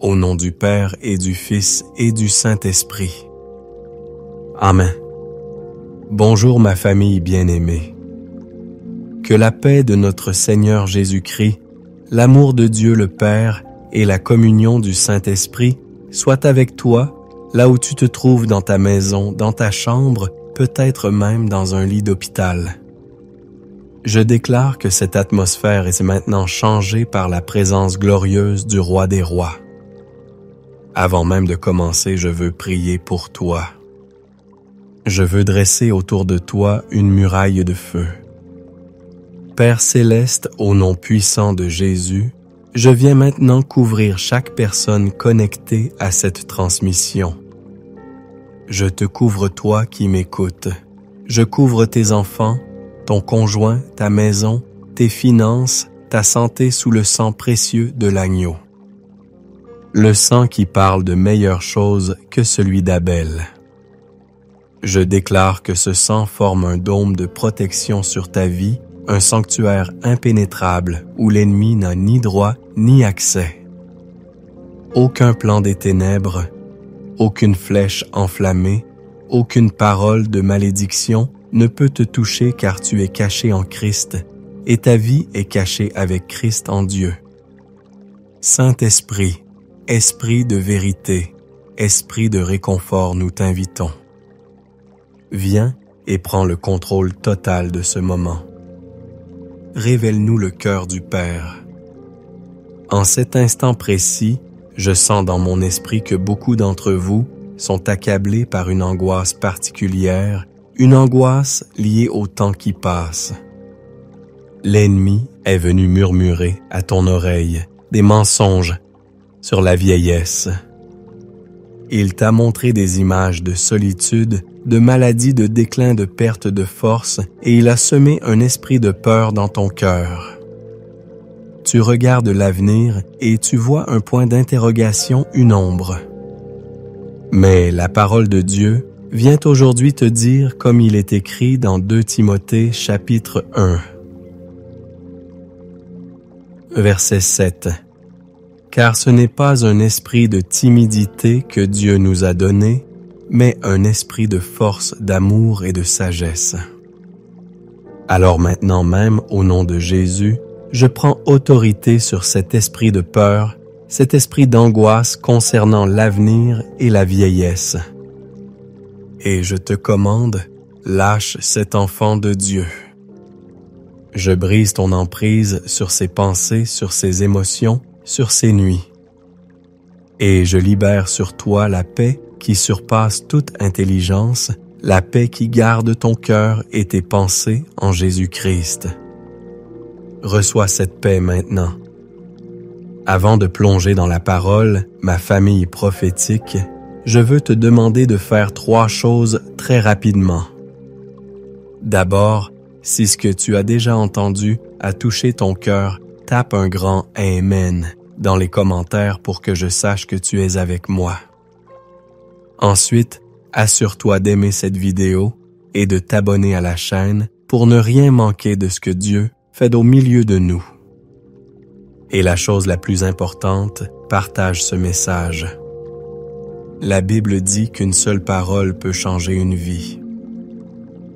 Au nom du Père et du Fils et du Saint-Esprit. Amen. Bonjour ma famille bien-aimée. Que la paix de notre Seigneur Jésus-Christ, l'amour de Dieu le Père et la communion du Saint-Esprit soient avec toi, là où tu te trouves dans ta maison, dans ta chambre, peut-être même dans un lit d'hôpital. Je déclare que cette atmosphère est maintenant changée par la présence glorieuse du Roi des Rois. Avant même de commencer, je veux prier pour toi. Je veux dresser autour de toi une muraille de feu. Père céleste, au nom puissant de Jésus, je viens maintenant couvrir chaque personne connectée à cette transmission. Je te couvre toi qui m'écoutes. Je couvre tes enfants, ton conjoint, ta maison, tes finances, ta santé sous le sang précieux de l'agneau. Le sang qui parle de meilleures choses que celui d'Abel. Je déclare que ce sang forme un dôme de protection sur ta vie, un sanctuaire impénétrable où l'ennemi n'a ni droit ni accès. Aucun plan des ténèbres, aucune flèche enflammée, aucune parole de malédiction ne peut te toucher car tu es caché en Christ et ta vie est cachée avec Christ en Dieu. Saint-Esprit, Esprit de vérité, Esprit de réconfort, nous t'invitons. Viens et prends le contrôle total de ce moment. Révèle-nous le cœur du Père. En cet instant précis, je sens dans mon esprit que beaucoup d'entre vous sont accablés par une angoisse particulière, une angoisse liée au temps qui passe. L'ennemi est venu murmurer à ton oreille des mensonges sur la vieillesse. Il t'a montré des images de solitude, de maladie, de déclin, de perte de force, et il a semé un esprit de peur dans ton cœur. Tu regardes l'avenir et tu vois un point d'interrogation, une ombre. Mais la parole de Dieu vient aujourd'hui te dire comme il est écrit dans 2 Timothée chapitre 1. Verset 7. Car ce n'est pas un esprit de timidité que Dieu nous a donné, mais un esprit de force, d'amour et de sagesse. Alors maintenant même, au nom de Jésus, je prends autorité sur cet esprit de peur, cet esprit d'angoisse concernant l'avenir et la vieillesse. Et je te commande, lâche cet enfant de Dieu. Je brise ton emprise sur ses pensées, sur ses émotions, sur ses nuits. Et je libère sur toi la paix qui surpasse toute intelligence, la paix qui garde ton cœur et tes pensées en Jésus-Christ. Reçois cette paix maintenant. Avant de plonger dans la parole, ma famille prophétique, je veux te demander de faire 3 choses très rapidement. D'abord, si ce que tu as déjà entendu a touché ton cœur, tape un grand « Amen » dans les commentaires pour que je sache que tu es avec moi. Ensuite, assure-toi d'aimer cette vidéo et de t'abonner à la chaîne pour ne rien manquer de ce que Dieu fait au milieu de nous. Et la chose la plus importante, partage ce message. La Bible dit qu'une seule parole peut changer une vie.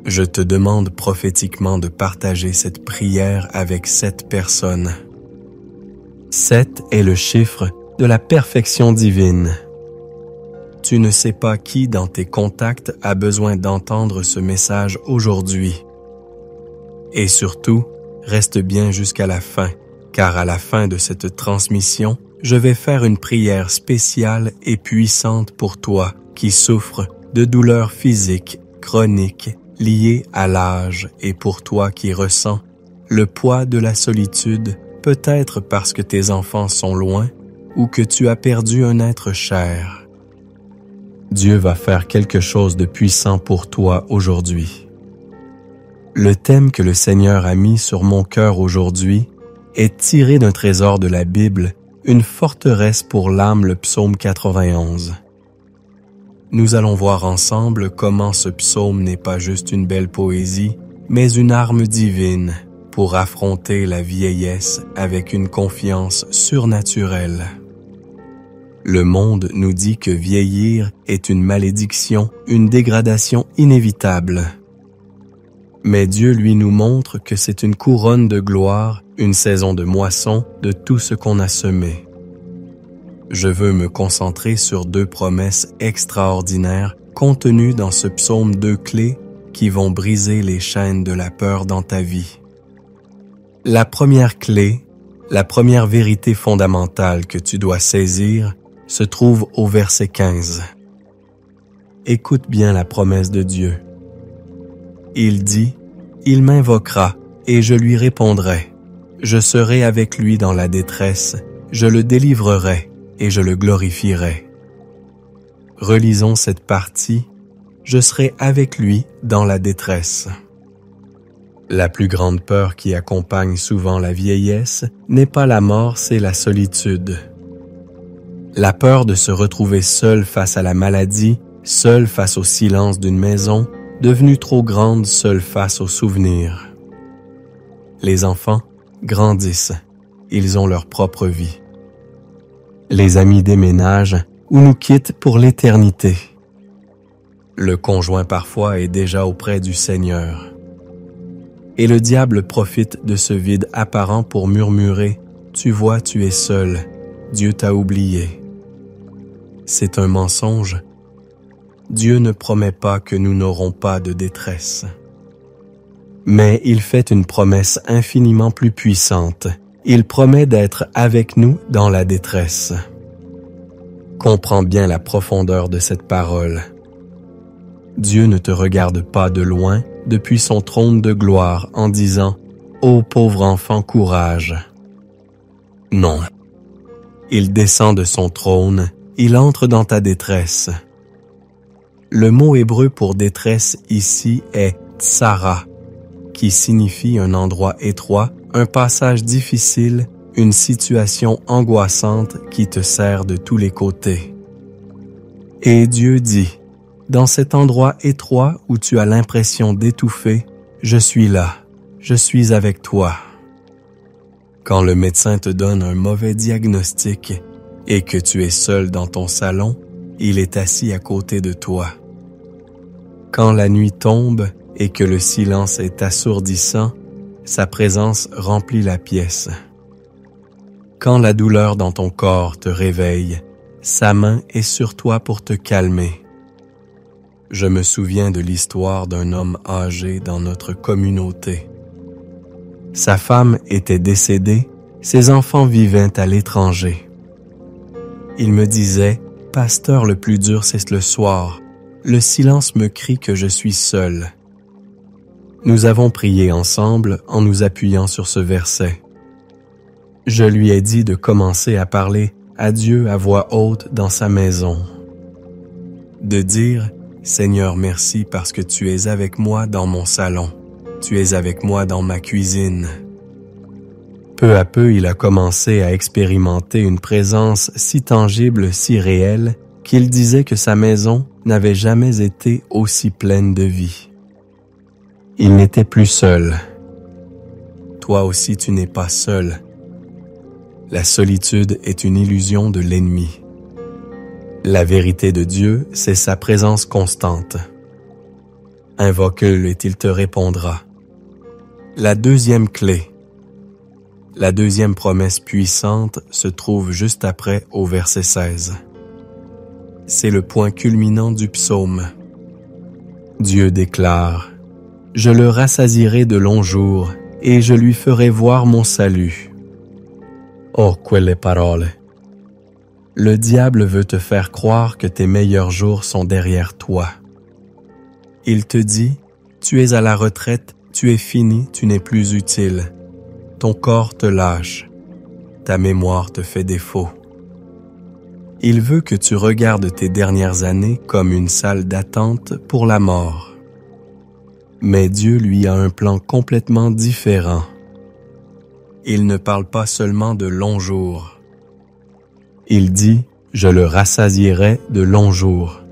Je te demande prophétiquement de partager cette prière avec 7 personnes. 7 est le chiffre de la perfection divine. Tu ne sais pas qui dans tes contacts a besoin d'entendre ce message aujourd'hui. Et surtout, reste bien jusqu'à la fin, car à la fin de cette transmission, je vais faire une prière spéciale et puissante pour toi qui souffres de douleurs physiques, chroniques, liées à l'âge et pour toi qui ressens le poids de la solitude, peut-être parce que tes enfants sont loin ou que tu as perdu un être cher. Dieu va faire quelque chose de puissant pour toi aujourd'hui. Le thème que le Seigneur a mis sur mon cœur aujourd'hui est tiré d'un trésor de la Bible, une forteresse pour l'âme, le psaume 91. Nous allons voir ensemble comment ce psaume n'est pas juste une belle poésie, mais une arme divine pour affronter la vieillesse avec une confiance surnaturelle. Le monde nous dit que vieillir est une malédiction, une dégradation inévitable. Mais Dieu, lui, nous montre que c'est une couronne de gloire, une saison de moisson de tout ce qu'on a semé. Je veux me concentrer sur 2 promesses extraordinaires contenues dans ce psaume 2 clés qui vont briser les chaînes de la peur dans ta vie. La première clé, la première vérité fondamentale que tu dois saisir, se trouve au verset 15. Écoute bien la promesse de Dieu. Il dit, « Il m'invoquera, et je lui répondrai. Je serai avec lui dans la détresse, je le délivrerai, et je le glorifierai. » Relisons cette partie, « Je serai avec lui dans la détresse. » La plus grande peur qui accompagne souvent la vieillesse n'est pas la mort, c'est la solitude. La peur de se retrouver seul face à la maladie, seul face au silence d'une maison, devenue trop grande seul face aux souvenirs. Les enfants grandissent, ils ont leur propre vie. Les amis déménagent ou nous quittent pour l'éternité. Le conjoint parfois est déjà auprès du Seigneur. Et le diable profite de ce vide apparent pour murmurer « Tu vois, tu es seul, Dieu t'a oublié. » C'est un mensonge. Dieu ne promet pas que nous n'aurons pas de détresse. Mais il fait une promesse infiniment plus puissante. Il promet d'être avec nous dans la détresse. Comprends bien la profondeur de cette parole. Dieu ne te regarde pas de loin depuis son trône de gloire en disant « Ô pauvre enfant, courage !» Non. Il descend de son trône, il entre dans ta détresse. Le mot hébreu pour détresse ici est « tsara », qui signifie un endroit étroit, un passage difficile, une situation angoissante qui te serre de tous les côtés. Et Dieu dit, dans cet endroit étroit où tu as l'impression d'étouffer, je suis là, je suis avec toi. Quand le médecin te donne un mauvais diagnostic et que tu es seul dans ton salon, il est assis à côté de toi. Quand la nuit tombe et que le silence est assourdissant, sa présence remplit la pièce. Quand la douleur dans ton corps te réveille, sa main est sur toi pour te calmer. Je me souviens de l'histoire d'un homme âgé dans notre communauté. Sa femme était décédée, ses enfants vivaient à l'étranger. Il me disait, « Pasteur, le plus dur c'est le soir. Le silence me crie que je suis seul. » Nous avons prié ensemble en nous appuyant sur ce verset. Je lui ai dit de commencer à parler à Dieu à voix haute dans sa maison. De dire « Seigneur, merci parce que tu es avec moi dans mon salon. Tu es avec moi dans ma cuisine. » Peu à peu, il a commencé à expérimenter une présence si tangible, si réelle, qu'il disait que sa maison n'avait jamais été aussi pleine de vie. Il n'était plus seul. Toi aussi, tu n'es pas seul. La solitude est une illusion de l'ennemi. La vérité de Dieu, c'est sa présence constante. Invoque-le et il te répondra. La deuxième clé, la deuxième promesse puissante se trouve juste après au verset 16. C'est le point culminant du psaume. Dieu déclare « Je le rassasierai de longs jours et je lui ferai voir mon salut. » Oh, quelle parole! Le diable veut te faire croire que tes meilleurs jours sont derrière toi. Il te dit, tu es à la retraite, tu es fini, tu n'es plus utile. Ton corps te lâche, ta mémoire te fait défaut. Il veut que tu regardes tes dernières années comme une salle d'attente pour la mort. Mais Dieu lui a un plan complètement différent. Il ne parle pas seulement de longs jours. Il dit « Je le rassasierai de longs jours ».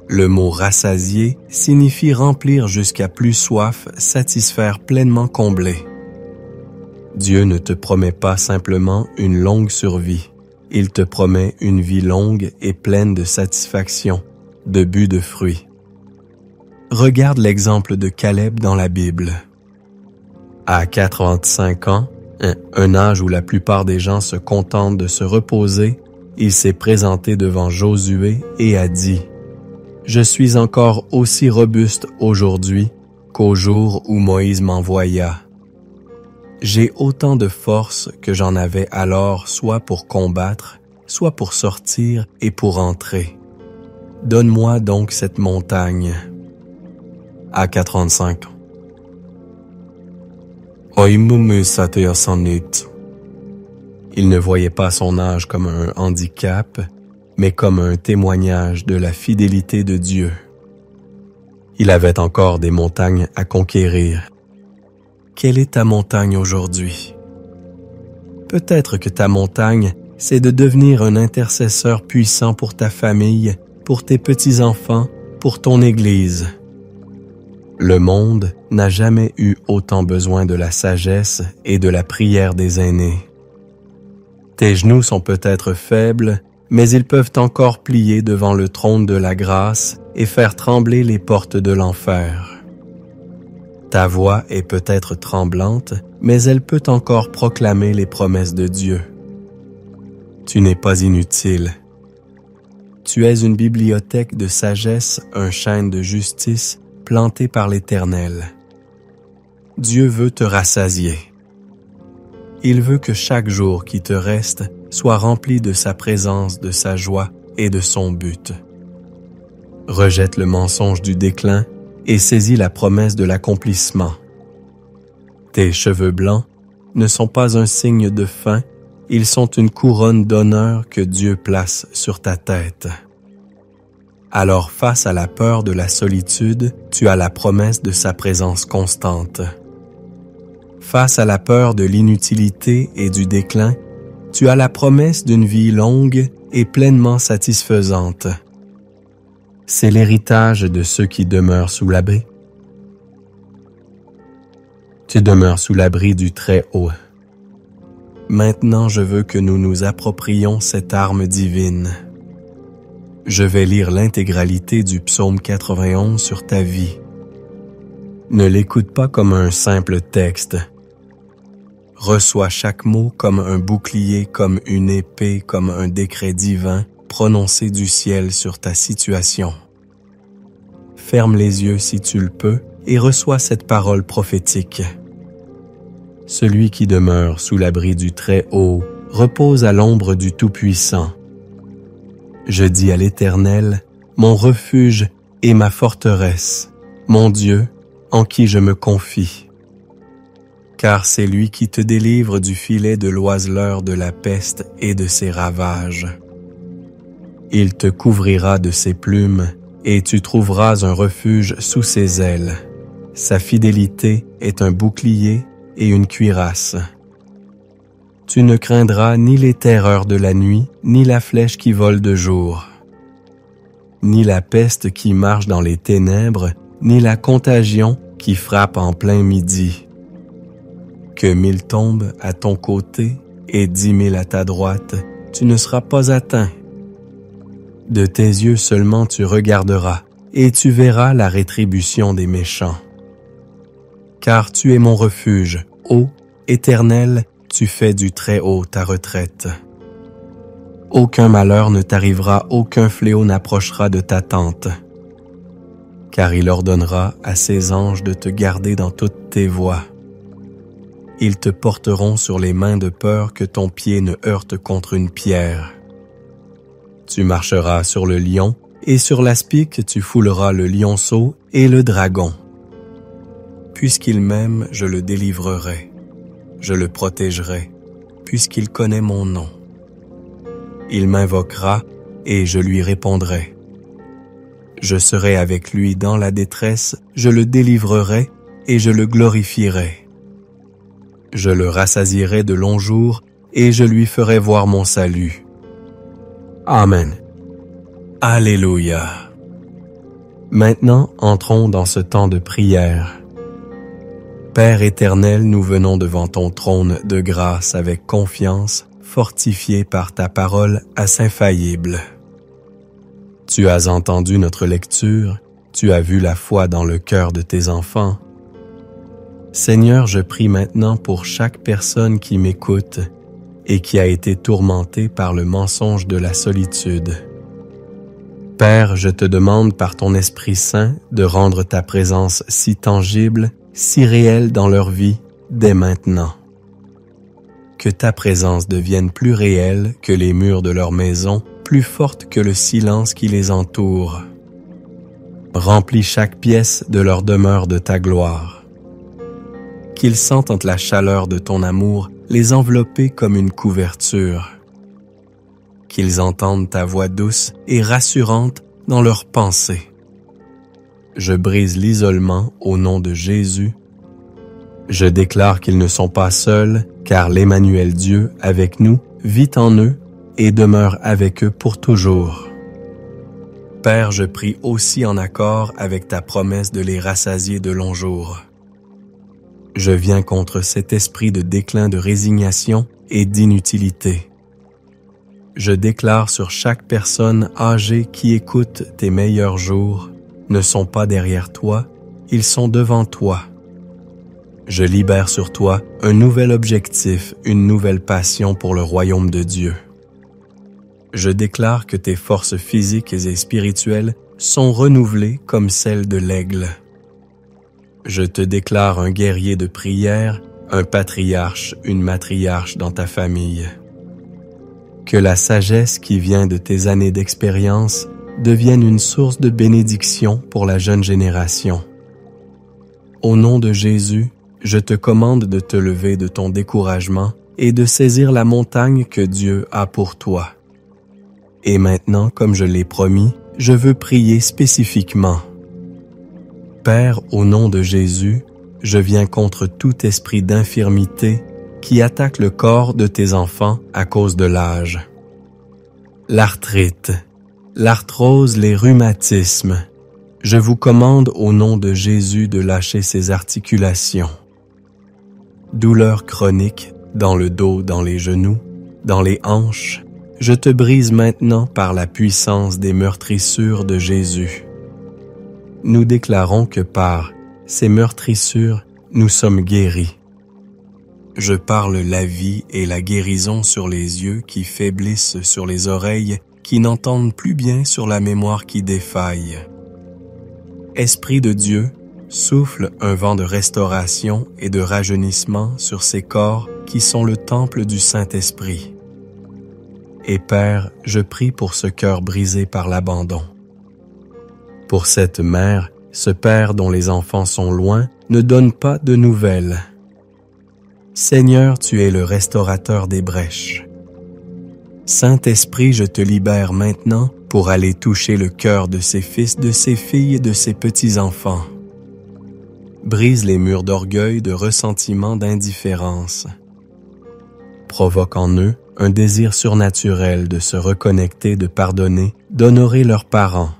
Le mot « rassasier » signifie remplir jusqu'à plus soif, satisfaire pleinement comblé. Dieu ne te promet pas simplement une longue survie. il te promet une vie longue et pleine de satisfaction, de but de fruits. Regarde l'exemple de Caleb dans la Bible. À 85 ans, un âge où la plupart des gens se contentent de se reposer, il s'est présenté devant Josué et a dit « Je suis encore aussi robuste aujourd'hui qu'au jour où Moïse m'envoya. J'ai autant de force que j'en avais alors soit pour combattre, soit pour sortir et pour entrer. Donne-moi donc cette montagne. » À 45 ans. Il ne voyait pas son âge comme un handicap, mais comme un témoignage de la fidélité de Dieu. Il avait encore des montagnes à conquérir. Quelle est ta montagne aujourd'hui? Peut-être que ta montagne, c'est de devenir un intercesseur puissant pour ta famille, pour tes petits-enfants, pour ton Église. Le monde n'a jamais eu autant besoin de la sagesse et de la prière des aînés. Tes genoux sont peut-être faibles, mais ils peuvent encore plier devant le trône de la grâce et faire trembler les portes de l'enfer. Ta voix est peut-être tremblante, mais elle peut encore proclamer les promesses de Dieu. Tu n'es pas inutile. Tu es une bibliothèque de sagesse, un chêne de justice, planté par l'Éternel. Dieu veut te rassasier. Il veut que chaque jour qui te reste soit rempli de sa présence, de sa joie et de son but. Rejette le mensonge du déclin et saisis la promesse de l'accomplissement. Tes cheveux blancs ne sont pas un signe de faim, ils sont une couronne d'honneur que Dieu place sur ta tête. Alors face à la peur de la solitude, tu as la promesse de sa présence constante. Face à la peur de l'inutilité et du déclin, tu as la promesse d'une vie longue et pleinement satisfaisante. C'est l'héritage de ceux qui demeurent sous l'abri. Tu demeures sous l'abri du Très-Haut. Maintenant, je veux que nous nous approprions cette arme divine. Je vais lire l'intégralité du psaume 91 sur ta vie. Ne l'écoute pas comme un simple texte. Reçois chaque mot comme un bouclier, comme une épée, comme un décret divin prononcé du ciel sur ta situation. Ferme les yeux si tu le peux et reçois cette parole prophétique. Celui qui demeure sous l'abri du Très-Haut repose à l'ombre du Tout-Puissant. Je dis à l'Éternel, mon refuge et ma forteresse, mon Dieu, en qui je me confie. Car c'est lui qui te délivre du filet de l'oiseleur de la peste et de ses ravages. Il te couvrira de ses plumes, et tu trouveras un refuge sous ses ailes. Sa fidélité est un bouclier et une cuirasse. Tu ne craindras ni les terreurs de la nuit, ni la flèche qui vole de jour, ni la peste qui marche dans les ténèbres, ni la contagion qui frappe en plein midi. Que 1000 tombent à ton côté et 10 000 à ta droite, tu ne seras pas atteint. De tes yeux seulement tu regarderas, et tu verras la rétribution des méchants. Car tu es mon refuge, ô Éternel, tu fais du Très-Haut ta retraite. Aucun malheur ne t'arrivera, aucun fléau n'approchera de ta tente. Car il ordonnera à ses anges de te garder dans toutes tes voies. Ils te porteront sur les mains de peur que ton pied ne heurte contre une pierre. Tu marcheras sur le lion, et sur l'aspic tu fouleras le lionceau et le dragon. Puisqu'il m'aime, je le délivrerai. Je le protégerai, puisqu'il connaît mon nom. Il m'invoquera, et je lui répondrai. Je serai avec lui dans la détresse, je le délivrerai, et je le glorifierai. Je le rassasierai de longs jours, et je lui ferai voir mon salut. Amen. Alléluia. Maintenant, entrons dans ce temps de prière. Père éternel, nous venons devant ton trône de grâce avec confiance, fortifiés par ta parole assez infaillible. Tu as entendu notre lecture, tu as vu la foi dans le cœur de tes enfants. Seigneur, je prie maintenant pour chaque personne qui m'écoute et qui a été tourmentée par le mensonge de la solitude. Père, je te demande par ton Esprit Saint de rendre ta présence si tangible, si réelle dans leur vie, dès maintenant. Que ta présence devienne plus réelle que les murs de leur maison, plus forte que le silence qui les entoure. Remplis chaque pièce de leur demeure de ta gloire. Qu'ils sentent la chaleur de ton amour les envelopper comme une couverture. Qu'ils entendent ta voix douce et rassurante dans leurs pensées. Je brise l'isolement au nom de Jésus. Je déclare qu'ils ne sont pas seuls, car l'Emmanuel Dieu avec nous vit en eux et demeure avec eux pour toujours. Père, je prie aussi en accord avec ta promesse de les rassasier de longs jours. Je viens contre cet esprit de déclin de résignation et d'inutilité. Je déclare sur chaque personne âgée qui écoute tes meilleurs jours, ne sont pas derrière toi, ils sont devant toi. Je libère sur toi un nouvel objectif, une nouvelle passion pour le royaume de Dieu. Je déclare que tes forces physiques et spirituelles sont renouvelées comme celles de l'aigle. Je te déclare un guerrier de prière, un patriarche, une matriarche dans ta famille. Que la sagesse qui vient de tes années d'expérience devienne une source de bénédiction pour la jeune génération. Au nom de Jésus, je te commande de te lever de ton découragement et de saisir la montagne que Dieu a pour toi. Et maintenant, comme je l'ai promis, je veux prier spécifiquement. Père, au nom de Jésus, je viens contre tout esprit d'infirmité qui attaque le corps de tes enfants à cause de l'âge. L'arthrite, l'arthrose, les rhumatismes, je vous commande au nom de Jésus de lâcher ces articulations. Douleurs chroniques dans le dos, dans les genoux, dans les hanches, je te brise maintenant par la puissance des meurtrissures de Jésus. Nous déclarons que par ces meurtrissures, nous sommes guéris. Je parle la vie et la guérison sur les yeux qui faiblissent, sur les oreilles qui n'entendent plus bien, sur la mémoire qui défaille. Esprit de Dieu, souffle un vent de restauration et de rajeunissement sur ces corps qui sont le temple du Saint-Esprit. Et Père, je prie pour ce cœur brisé par l'abandon. Pour cette mère, ce père dont les enfants sont loin, ne donne pas de nouvelles. Seigneur, tu es le restaurateur des brèches. Saint-Esprit, je te libère maintenant pour aller toucher le cœur de ces fils, de ces filles et de ces petits-enfants. Brise les murs d'orgueil, de ressentiment, d'indifférence. Provoque en eux un désir surnaturel de se reconnecter, de pardonner, d'honorer leurs parents.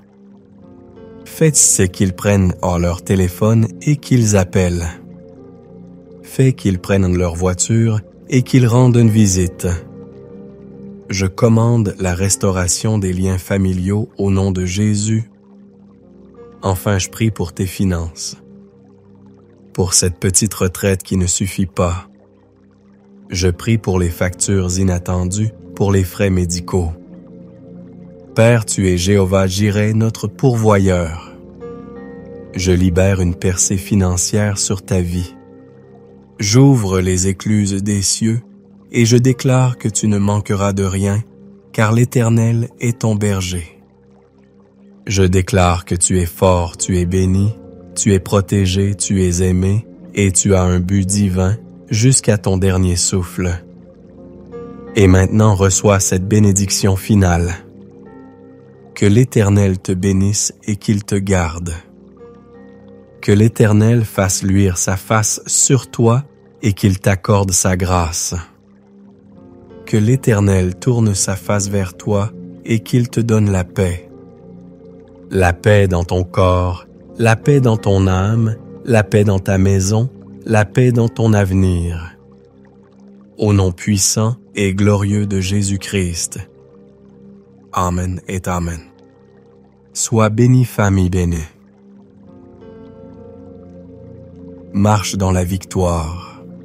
Faites qu'ils prennent leur téléphone et qu'ils appellent. Fais qu'ils prennent leur voiture et qu'ils rendent une visite. Je commande la restauration des liens familiaux au nom de Jésus. Enfin, je prie pour tes finances. Pour cette petite retraite qui ne suffit pas. Je prie pour les factures inattendues, pour les frais médicaux. Père, tu es Jéhovah Jireh, notre pourvoyeur. Je libère une percée financière sur ta vie. J'ouvre les écluses des cieux et je déclare que tu ne manqueras de rien, car l'Éternel est ton berger. Je déclare que tu es fort, tu es béni, tu es protégé, tu es aimé et tu as un but divin jusqu'à ton dernier souffle. Et maintenant reçois cette bénédiction finale. Que l'Éternel te bénisse et qu'il te garde. Que l'Éternel fasse luire sa face sur toi et qu'il t'accorde sa grâce. Que l'Éternel tourne sa face vers toi et qu'il te donne la paix. La paix dans ton corps, la paix dans ton âme, la paix dans ta maison, la paix dans ton avenir. Au nom puissant et glorieux de Jésus-Christ. Amen et Amen. Sois bénie, famille bénie. Marche dans la victoire.